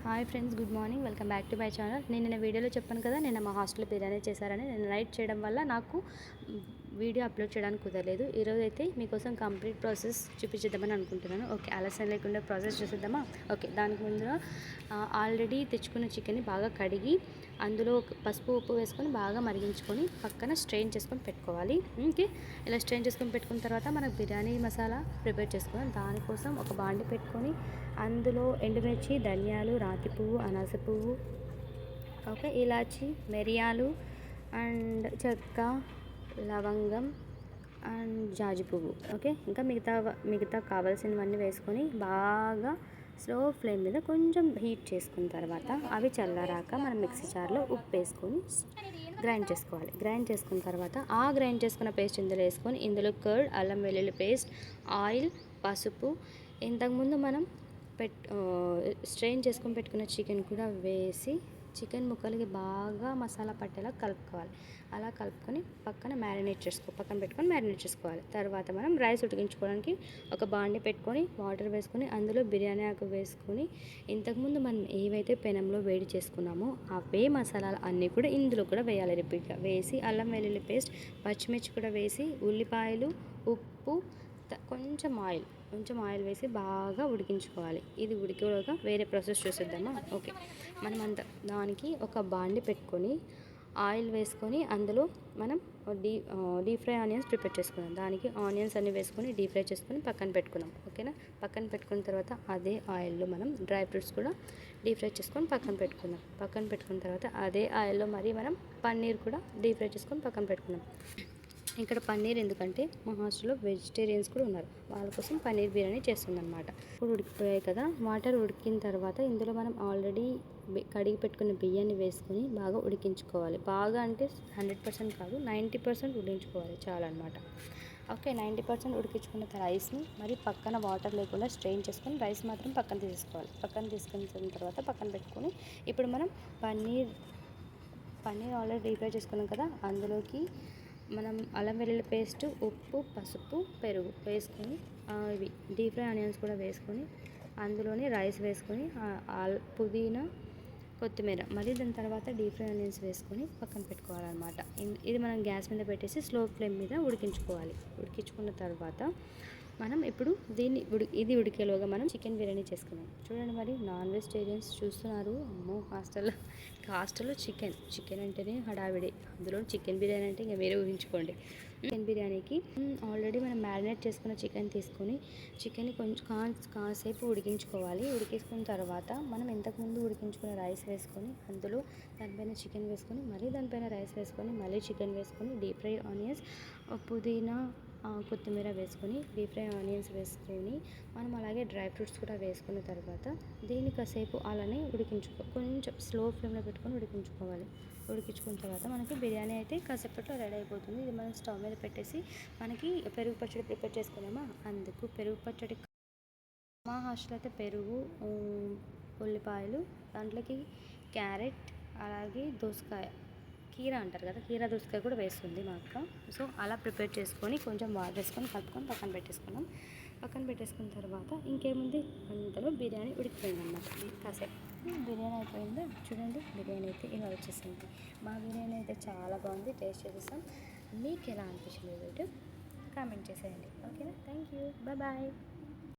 Hi friends, good morning. Welcome back to my channel. నేను వీడియోలో చెప్పాను కదా, నేను మా హాస్టల్లో బిర్యానీ చేశారని. నేను నైట్ చేయడం వల్ల నాకు వీడియో అప్లోడ్ చేయడానికి కుదరలేదు. ఈరోజు అయితే మీకోసం కంప్లీట్ ప్రాసెస్ చూపించేద్దామని అనుకుంటున్నాను. ఓకే, ఆలస్యం లేకుండా ప్రాసెస్ చూసేద్దామా? ఓకే, దానికి ముందుగా ఆల్రెడీ తెచ్చుకున్న చికెన్ని బాగా కడిగి అందులో పసుపు ఉప్పు వేసుకొని బాగా మరిగించుకొని పక్కన స్ట్రెయిన్ చేసుకొని పెట్టుకోవాలి. ఓకే, ఇలా స్ట్రెయిన్ చేసుకొని పెట్టుకున్న తర్వాత మనకు బిర్యానీ మసాలా ప్రిపేర్ చేసుకోవాలి. దానికోసం ఒక బాండి పెట్టుకొని అందులో ఎండుమిర్చి, ధనియాలు, రాతి పువ్వు, అనాస పువ్వు, ఓకే, ఇలాచి, మిరియాలు అండ్ చెక్క, లవంగం అండ్ జాజి పువ్వు, ఓకే, ఇంకా మిగతా కావాల్సినవన్నీ వేసుకొని బాగా స్లో ఫ్లేమ్ మీద కొంచెం హీట్ చేసుకున్న తర్వాత అవి చల్లారాక మనం మిక్సీ జార్లో ఉప్పు వేసుకొని గ్రైండ్ చేసుకోవాలి. గ్రైండ్ చేసుకున్న తర్వాత ఆ గ్రైండ్ చేసుకున్న పేస్ట్ ఇందులో వేసుకొని ఇందులో కర్డ్, అల్లం వెల్లుల్లి పేస్ట్, ఆయిల్, పసుపు, ఇంతకుముందు మనం స్ట్రెయిన్ చేసుకొని పెట్టుకున్న చికెన్ కూడా వేసి చికెన్ ముక్కలకి బాగా మసాలా పట్టేలా కలుపుకోవాలి. అలా కలుపుకొని పక్కన పెట్టుకొని మ్యారినేట్ చేసుకోవాలి. తర్వాత మనం రైస్ ఉడికించుకోవడానికి ఒక బాండి పెట్టుకొని వాటర్ వేసుకొని అందులో బిర్యానీ ఆకు వేసుకొని ఇంతకుముందు మనం ఏవైతే పెనంలో వేడి చేసుకున్నామో అవే మసాలాలు అన్నీ కూడా ఇందులో కూడా వేయాలి. రిపీట్గా వేసి అల్లం వెల్లుల్లి పేస్ట్, పచ్చిమిర్చి కూడా వేసి ఉల్లిపాయలు, ఉప్పు, కొంచెం ఆయిల్ వేసి బాగా ఉడికించుకోవాలి. ఇది ఉడికేలోగా వేరే ప్రాసెస్ చూసేద్దామా? ఓకే, మనం దానికి ఒక బాండి పెట్టుకొని ఆయిల్ వేసుకొని అందులో మనం డీప్ ఫ్రై ఆనియన్స్ ప్రిపేర్ చేసుకున్నాం. దానికి ఆనియన్స్ అన్ని వేసుకొని డీప్ ఫ్రై చేసుకొని పక్కన పెట్టుకున్నాం. ఓకేనా? పక్కన పెట్టుకున్న తర్వాత అదే ఆయిల్లో మనం డ్రై ఫ్రూట్స్ కూడా డీప్ ఫ్రై చేసుకొని పక్కన పెట్టుకున్న తర్వాత అదే ఆయిల్లో మరి మనం పన్నీర్ కూడా డీప్ ఫ్రై చేసుకొని పక్కన పెట్టుకున్నాం. ఇక్కడ పన్నీర్ ఎందుకంటే మా హాస్టల్లో వెజిటేరియన్స్ కూడా ఉన్నారు, వాళ్ళ కోసం పన్నీర్ బిర్యానీ చేస్తుందన్నమాట. ఇప్పుడు ఉడికిపోయాయి కదా, వాటర్ ఉడికిన తర్వాత ఇందులో మనం ఆల్రెడీ కడిగి పెట్టుకున్న బియ్యాన్ని వేసుకొని బాగా ఉడికించుకోవాలి. బాగా అంటే 100% కాదు, 90% ఉడికించుకోవాలి చాలా అనమాట. ఓకే, 90% ఉడికించుకున్న రైస్ని మరి పక్కన వాటర్ లేకుండా స్ట్రెయిన్ చేసుకొని రైస్ మాత్రం పక్కన తీసుకోవాలి. పక్కన తీసుకున్న తర్వాత పక్కన పెట్టుకొని ఇప్పుడు మనం పన్నీర్ ఆల్రెడీ డీప్ ఫ్రై చేసుకున్నాం కదా, అందులోకి మనం అల్లం వెల్లుల్లి పేస్ట్, ఉప్పు, పసుపు, పెరుగు వేసుకొని ఇవి డీప్ ఫ్రై ఆనియన్స్ కూడా వేసుకొని అందులోనే రైస్ వేసుకొని పుదీనా, కొత్తిమీర, మళ్ళీ దాని తర్వాత డీప్ ఫ్రై ఆనియన్స్ వేసుకొని పక్కన పెట్టుకోవాలన్నమాట. ఇది మనం గ్యాస్ మీద పెట్టేసి స్లో ఫ్లేమ్ మీద ఉడికించుకోవాలి. ఉడికించుకున్న తర్వాత మనం ఇప్పుడు ఇది ఉడికేలోగా మనం చికెన్ బిర్యానీ చేసుకున్నాం. చూడండి, మరి నాన్ వెజిటేరియన్స్ చూస్తున్నారు. అమ్మో, హాస్టల్లో చికెన్ అంటేనే హడావిడి, అందులో చికెన్ బిర్యానీ అంటే ఇంకా మీరే ఊహించుకోండి. చికెన్ బిర్యానీకి ఆల్రెడీ మనం మ్యారినేట్ చేసుకున్న చికెన్ తీసుకొని చికెన్ని కొంచెం కాసేపు ఉడికించుకోవాలి. ఉడికించుకున్న తర్వాత మనం ఇంతకుముందు ఉడికించుకున్న రైస్ వేసుకొని అందులో దానిపైన చికెన్ వేసుకొని మళ్ళీ దానిపైన రైస్ వేసుకొని మళ్ళీ చికెన్ వేసుకొని డీప్ ఫ్రై ఆనియన్స్, పుదీనా, కొత్తిమీర వేసుకొని డీప్ ఫ్రై ఆనియన్స్ వేసుకొని మనం అలాగే డ్రై ఫ్రూట్స్ కూడా వేసుకున్న తర్వాత దీన్ని కాసేపు అలానే కొంచెం స్లో ఫ్లేమ్లో పెట్టుకొని ఉడికించుకోవాలి. ఉడికించుకున్న తర్వాత మనకి బిర్యానీ అయితే కాసేపట్లో రెడీ అయిపోతుంది. ఇది మనం స్టవ్ మీద పెట్టేసి మనకి పెరుగు పచ్చడి ప్రిపేర్ చేసుకున్నామా, అందుకు పెరుగు పచ్చడి మా హాస్టల్ అయితే పెరుగు, ఉల్లిపాయలు, దాంట్లోకి క్యారెట్, అలాగే దోసకాయ, కీరా అంటారు కదా, కీరా దోసకాయ కూడా వేస్తుంది మా అక్క. సో అలా ప్రిపేర్ చేసుకొని కొంచెం వాటర్ వేసుకొని కలుపుకొని పక్కన పెట్టేసుకున్న తర్వాత ఇంకేముంది, అంతలో బిర్యానీ ఉడికిపోయిందన్నమాట. కాసేపు బిర్యానీ అయిపోయిందా, చూడండి, బిర్యానీ అయితే ఇలా వచ్చేసింది. మా బిర్యానీ అయితే చాలా బాగుంది, టేస్ట్ చేసేసాం. మీకు ఎలా అనిపించింది వీడియో కామెంట్ చేసేయండి. ఓకేనా? Thank you, bye.